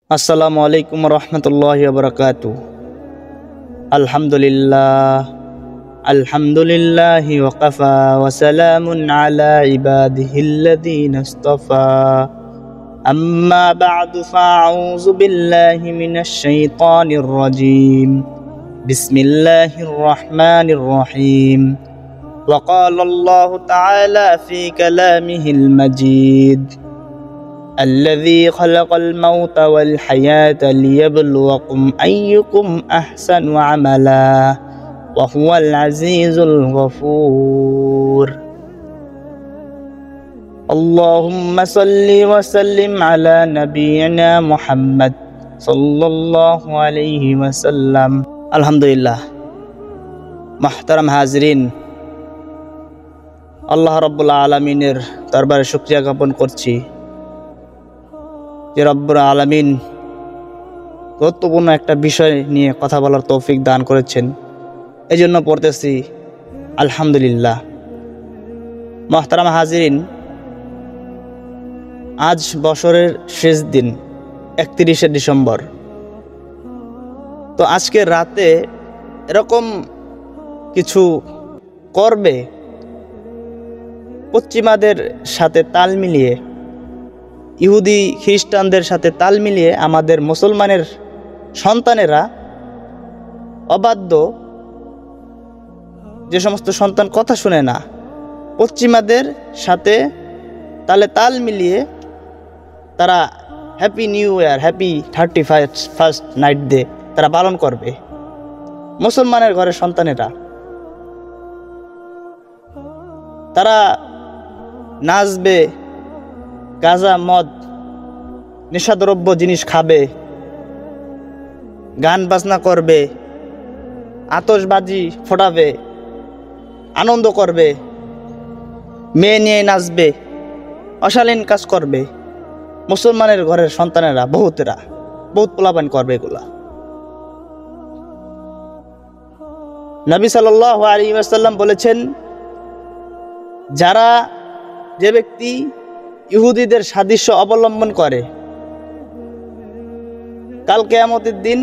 আসসালামু আলাইকুম রহমতুল্লাহি ওয়া বারাকাতুহু। আলহামদুলিল্লাহি ওয়া কাফা ওয়া সালামুন আলা ইবাদিহিল্লাযীনা ইসতাফা। আম্মা বা'দু ফাআউযু বিল্লাহি মিনাশ শাইতানির রাজীম। বিসমিল্লাহির রহমানির রহিম। ওয়া ক্বালা আল্লাহু তাআলা ফি কালামিহিল মাজিদ الذي خلق الموت والحياة ليبلوكم أيكم أحسن عملا وهو العزيز الغفور. اللهم صل وسلم على نبينا محمد صلى الله عليه وسلم. আলহামদুলিল্লাহ। محترم হাজরিন, আল্লাহ রাব্বুল আলামিনের দরবারে শুকরিয়া জ্ঞাপন করছি যে রব্বুল আলামিন গুরুত্বপূর্ণ একটা বিষয় নিয়ে কথা বলার তৌফিক দান করেছেন। এই জন্য পড়তেছি আলহামদুলিল্লাহ। মুহতারাম হাজিরিন, আজ বছরের শেষ দিন 31শে ডিসেম্বর। তো আজকে রাতে এরকম কিছু করবে পশ্চিমাদের সাথে তাল মিলিয়ে, ইহুদি খ্রিস্টানদের সাথে তাল মিলিয়ে আমাদের মুসলমানের সন্তানেরা অবাধ্য, যে সমস্ত সন্তান কথা শুনে না, পশ্চিমাদের সাথে তাল মিলিয়ে তারা happy new year, happy 31st night day তারা পালন করবে মুসলমানের ঘরের সন্তানেরা। তারা নাচবে, গাঁজা মদ নেশাদ্রব্য জিনিস খাবে, গান বাজনা করবে, আতশবাজি ফোটাবে, আনন্দ করবে, মেয়ে নিয়ে নাচবে, অশালীন কাজ করবে মুসলমানের ঘরের সন্তানেরা, বহুত পোলাপান করবে এগুলা। নবী সাল্লাল্লাহু আলাইহি ওয়াসাল্লাম বলেছেন, যে ব্যক্তি ইহুদিদের সাদৃশ্য অবলম্বন করে, কাল কিয়ামতের দিন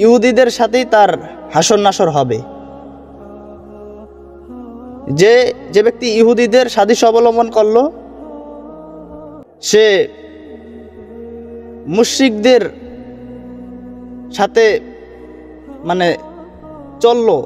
ইহুদিদের সাথেই তার হাসর নাসর হবে। যে ব্যক্তি ইহুদিদের সাদৃশ্য অবলম্বন করলো, সে মুশরিকদের সাথে চললো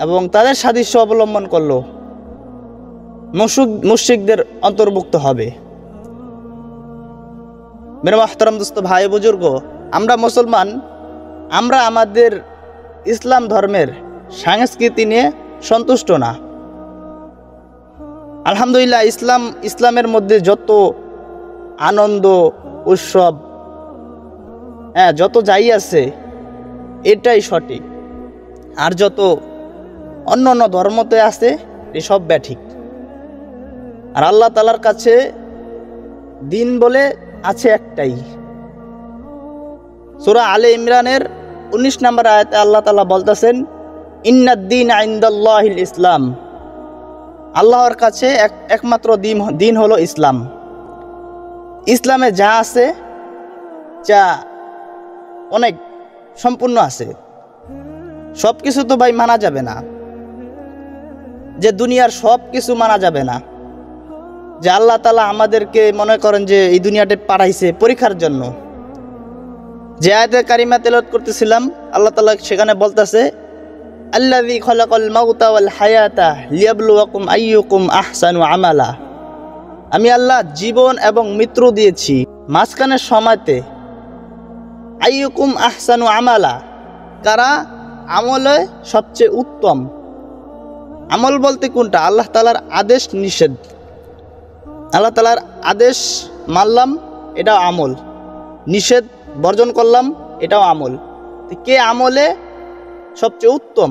এবং তাদের সাদৃশ্য অবলম্বন করলো, মুশরিকদের অন্তর্ভুক্ত হবে। মেরে মুহতারাম দোস্ত, ভাই বুজুর্গ, আমরা মুসলমান, আমরা আমাদের ইসলাম ধর্মের সংস্কৃতি নিয়ে সন্তুষ্ট না। আলহামদুলিল্লাহ, ইসলামের মধ্যে যত আনন্দ উৎসব যত যাই আছে এটাই সঠিক, আর যত অন্য অন্য ধর্মতে আছে এসব ব্যাঠিক। আর আল্লাহ তাআলার কাছে দিন বলে আছে একটাই। সূরা আলে ইমরানের 19 নম্বর আয়াতে আল্লাহ তাআলা বলতেছেন, ইন্নাদ-দীনা ইনদাল্লাহিল ইসলাম। আল্লাহর কাছে একমাত্র দিন হলো ইসলাম। ইসলামে যা আছে, যা অনেক সম্পূর্ণ আছে, সব কিছু তো ভাই মানা যাবে না, যে দুনিয়ার সব কিছু মানা যাবে না। যে আল্লাহ তাআলা আমাদেরকে মনে করেন যে এই দুনিয়াতে পাঠাইছে পরীক্ষার জন্য। যে আয়াতে কারিমা তেলাওয়াত করতেছিলাম, আল্লাহ তাআলা সেখানে বলতেছে, আল্লাযী খালাকাল মাউতা ওয়াল হায়াতা লিয়াবলুয়াকুম আইয়ুকুম আহসানু আমালা। আমি আল্লাহ জীবন এবং মৃত্যু দিয়েছি, মাঝখানের সময়তে আইয়ুকুম আহসানু আমালা, কারা আমলে সবচেয়ে উত্তম। আমল বলতে কোনটা? আল্লাহ তাআলার আদেশ নিষেধ, আল্লাহ তাআলার আদেশ মানলাম, এটাও আমল, নিষেধ বর্জন করলাম, এটাও আমল। কে আমলে সবচেয়ে উত্তম?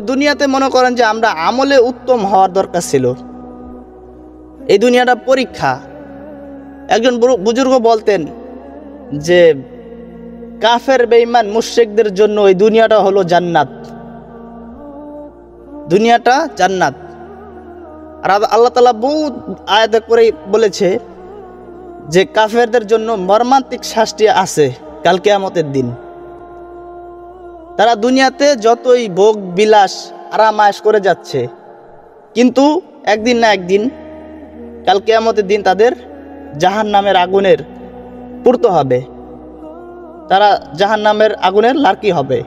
দুনিয়াতে মনে করেন যে আমরা আমলে উত্তম হওয়ার দরকার ছিল। এই দুনিয়াটা পরীক্ষা। একজন বুজুর্গ বলতেন যে কাফের বেঈমান মুশরিকদের জন্য এই দুনিয়াটা হলো জান্নাত, দুনিয়াটা জান্নাত। আর আল্লাহ তাআলা বহুত আয়াতে করে বলেছে যে কাফেরদের জন্য মর্মান্তিক শাস্তি আছে কাল কিয়ামতের দিন। তারা দুনিয়াতে যতই ভোগ বিলাস আরাম আয়েশ করে যাচ্ছে, কিন্তু একদিন না একদিন কাল কিয়ামতের দিন তাদের জাহান্নামের আগুনের পূর্ত হবে, তারা জাহান্নামের আগুনের লার্কি হবে।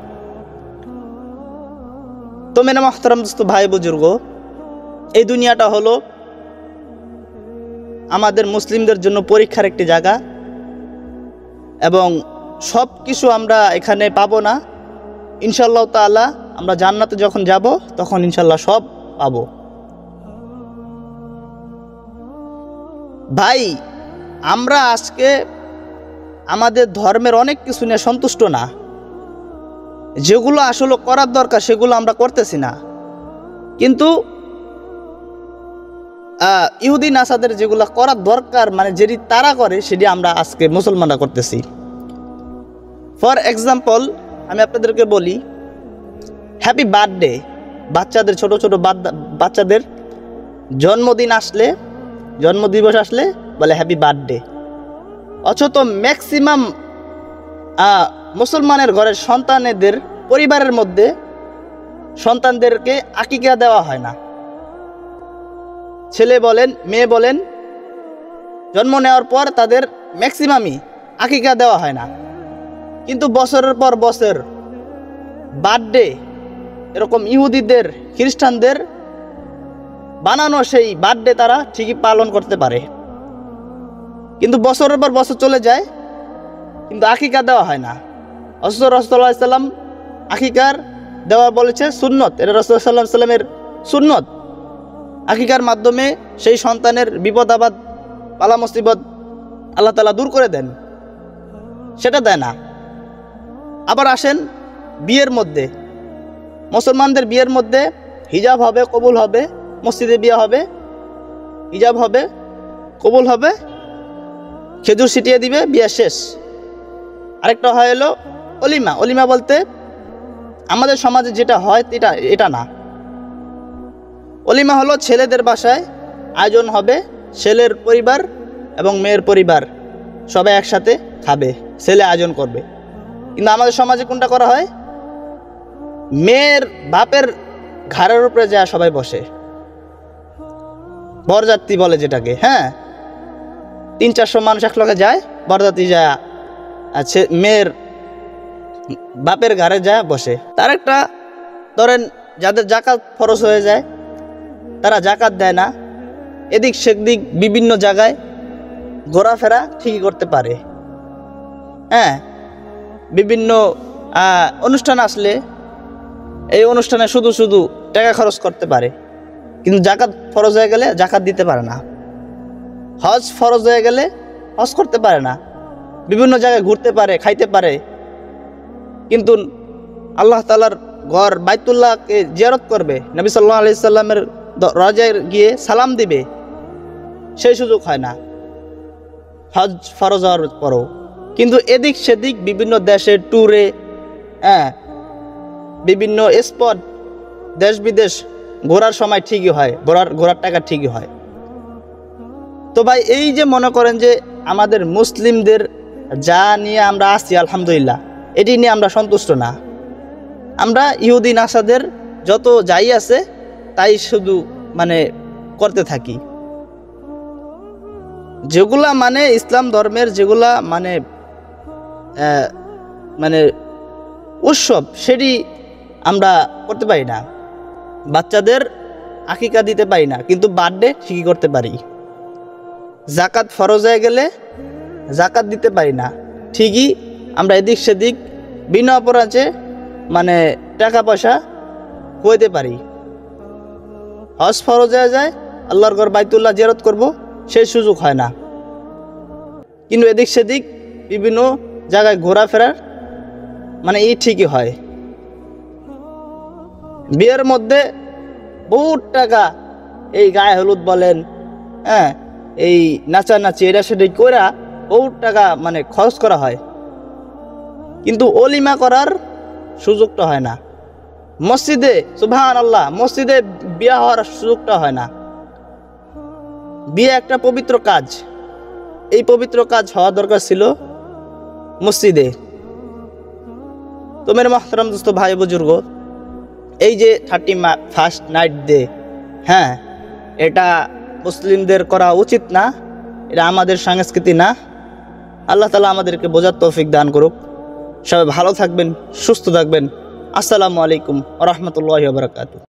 তো মেনে মোহতারাম দোস্ত ভাই বুজুর্গ, এই দুনিয়াটা হলো আমাদের মুসলিমদের জন্য পরীক্ষার একটি জায়গা, এবং সব কিছু আমরা এখানে পাবো না। ইনশাআল্লাহ তাআলা আমরা জান্নাতে যখন যাব তখন ইনশাআল্লাহ সব পাবো। ভাই, আমরা আজকে আমাদের ধর্মের অনেক কিছু নিয়ে সন্তুষ্ট না। যেগুলো আসলে করার দরকার সেগুলো আমরা করতেছি না, কিন্তু ইহুদি নাসাদের যেগুলো করার দরকার, মানে যেটি তারা করে সেটি আমরা আজকে মুসলমানরা করতেছি। ফর এক্সাম্পল আমি আপনাদেরকে বলি, হ্যাপি বার্থডে, বাচ্চাদের ছোট ছোট বাচ্চাদের জন্মদিন আসলে, জন্মদিবস আসলে বলে হ্যাপি বার্থডে। অথচ ম্যাক্সিমাম মুসলমানের ঘরের সন্তানেদের পরিবারের মধ্যে সন্তানদেরকে আকিকা দেওয়া হয় না। ছেলে বলেন মেয়ে বলেন, জন্ম নেওয়ার পর তাদের ম্যাক্সিমামই আকিকা দেওয়া হয় না, কিন্তু বছরের পর বছর বার্থডে এরকম ইহুদিদের খ্রিস্টানদের বানানো সেই বার্থডে তারা ঠিকই পালন করতে পারে, কিন্তু বছরের পর বছর চলে যায় কিন্তু আকিকা দেওয়া হয় না। অথচ রাসূলুল্লাহ সাল্লাল্লাহু আলাইহি ওয়াসাল্লাম আকিকার দেওয়া বলেছে সুন্নত, এটা রাসূলুল্লাহ সাল্লাল্লাহু আলাইহি ওয়াসাল্লামের সুন্নত। আকিকার মাধ্যমে সেই সন্তানের বিপদ আপদ পালা মুসিবত আল্লাহ তাআলা দূর করে দেন, সেটা দেয় না। আবার আসেন বিয়ের মধ্যে, মুসলমানদের বিয়ের মধ্যে হিজাব হবে, কবুল হবে, মসজিদে বিয়ে হবে, হিজাব হবে, কবুল হবে, খেজুর ছিটিয়ে দিবে, বিয়ে শেষ। আরেকটা হয় হলো অলিমা। অলিমা বলতে আমাদের সমাজে যেটা হয় এটা না। অলিমা হলো ছেলেদের বাসায় আয়োজন হবে, ছেলের পরিবার এবং মেয়ের পরিবার সবাই একসাথে খাবে, ছেলে আয়োজন করবে। কিন্তু আমাদের সমাজে কোনটা করা হয়, মেয়ের বাপের ঘাড়ের উপরে যায় সবাই বসে, বরযাত্রী বলে যেটাকে, হ্যাঁ, 300-400 মানুষ একলগে যায়, বরযাত্রী যায়, আছে মেয়ের বাপের ঘাড়ে যায় বসে। তার একটা ধরেন যাদের জাকাত ফরজ হয়ে যায় তারা জাকাত দেয় না, এদিক সেদিক বিভিন্ন জায়গায় ঘোরাফেরা ঠিকই করতে পারে, হ্যাঁ, বিভিন্ন অনুষ্ঠান আসলে এই অনুষ্ঠানে শুধু শুধু টাকা খরচ করতে পারে, কিন্তু জাকাত ফরজ হয়ে গেলে জাকাত দিতে পারে না। হজ ফরজ হয়ে গেলে হজ করতে পারে না, বিভিন্ন জায়গায় ঘুরতে পারে, খাইতে পারে, কিন্তু আল্লাহ তাআলার ঘর বাইতুল্লাহকে জিয়ারত করবে, নবী সাল্লাল্লাহু আলাইহি সাল্লামের রওজায় গিয়ে সালাম দিবে, সেই সুযোগ হয় না হজ ফরজ হওয়ার পরও। কিন্তু এদিক সেদিক বিভিন্ন দেশে ট্যুরে, হ্যাঁ, বিভিন্ন স্পট দেশ বিদেশ ঘোরার সময় ঠিকই হয়, ঘোরার টাকা ঠিকই হয়। তো ভাই, এই যে মনে করেন যে আমাদের মুসলিমদের যা নিয়ে আমরা আছি আলহামদুলিল্লাহ, এটি নিয়ে আমরা সন্তুষ্ট না। আমরা ইহুদি নাসাদের যত যাই আছে তাই শুধু মানে করতে থাকি, যেগুলা মানে ইসলাম ধর্মের যেগুলা মানে মানে উৎসব সেটি আমরা করতে পারি না। বাচ্চাদের আকিকা দিতে পারি না, কিন্তু বার্থডে ঠিকই করতে পারি। জাকাত ফরজ হয়ে গেলে জাকাত দিতে পারি না, ঠিকই আমরা এদিক সেদিক বিনা অপরাধে মানে টাকা পয়সা খুঁজতে পারি। হজ ফরজ হয়ে যায়, আল্লাহর ঘর বাইতুল্লাহ জিয়ারত করব, সেই সুযোগ হয় না, কিন্তু এদিক সেদিক বিভিন্ন জায়গায় ঘোরাফেরার মানে এই ঠিকই হয়। বিয়ের মধ্যে বহুত টাকা এই গায়ে হলুদ বলেন, হ্যাঁ, এই নাচানাচি এটা সেটাই কইরা বহুত টাকা মানে খরচ করা হয়, কিন্তু অলিমা করার সুযোগটা হয় না। মসজিদে সুবহানাল্লাহ, মসজিদে বিয়ে হওয়ার সুযোগটা হয় না। বিয়ে একটা পবিত্র কাজ, এই পবিত্র কাজ হওয়া দরকার ছিল মসজিদে। তো মেরে মোহতারাম দোস্ত ভাই বুজুর্গ, এই যে 31st নাইট ডে, হ্যাঁ, এটা মুসলিমদের করা উচিত না, এটা আমাদের সংস্কৃতি না। আল্লাহ তাআলা আমাদেরকে বোঝার তৌফিক দান করুক। সবাই ভালো থাকবেন, সুস্থ থাকবেন। আসসালামু আলাইকুম ওয়া রাহমাতুল্লাহি ওয়া বারাকাতুহু।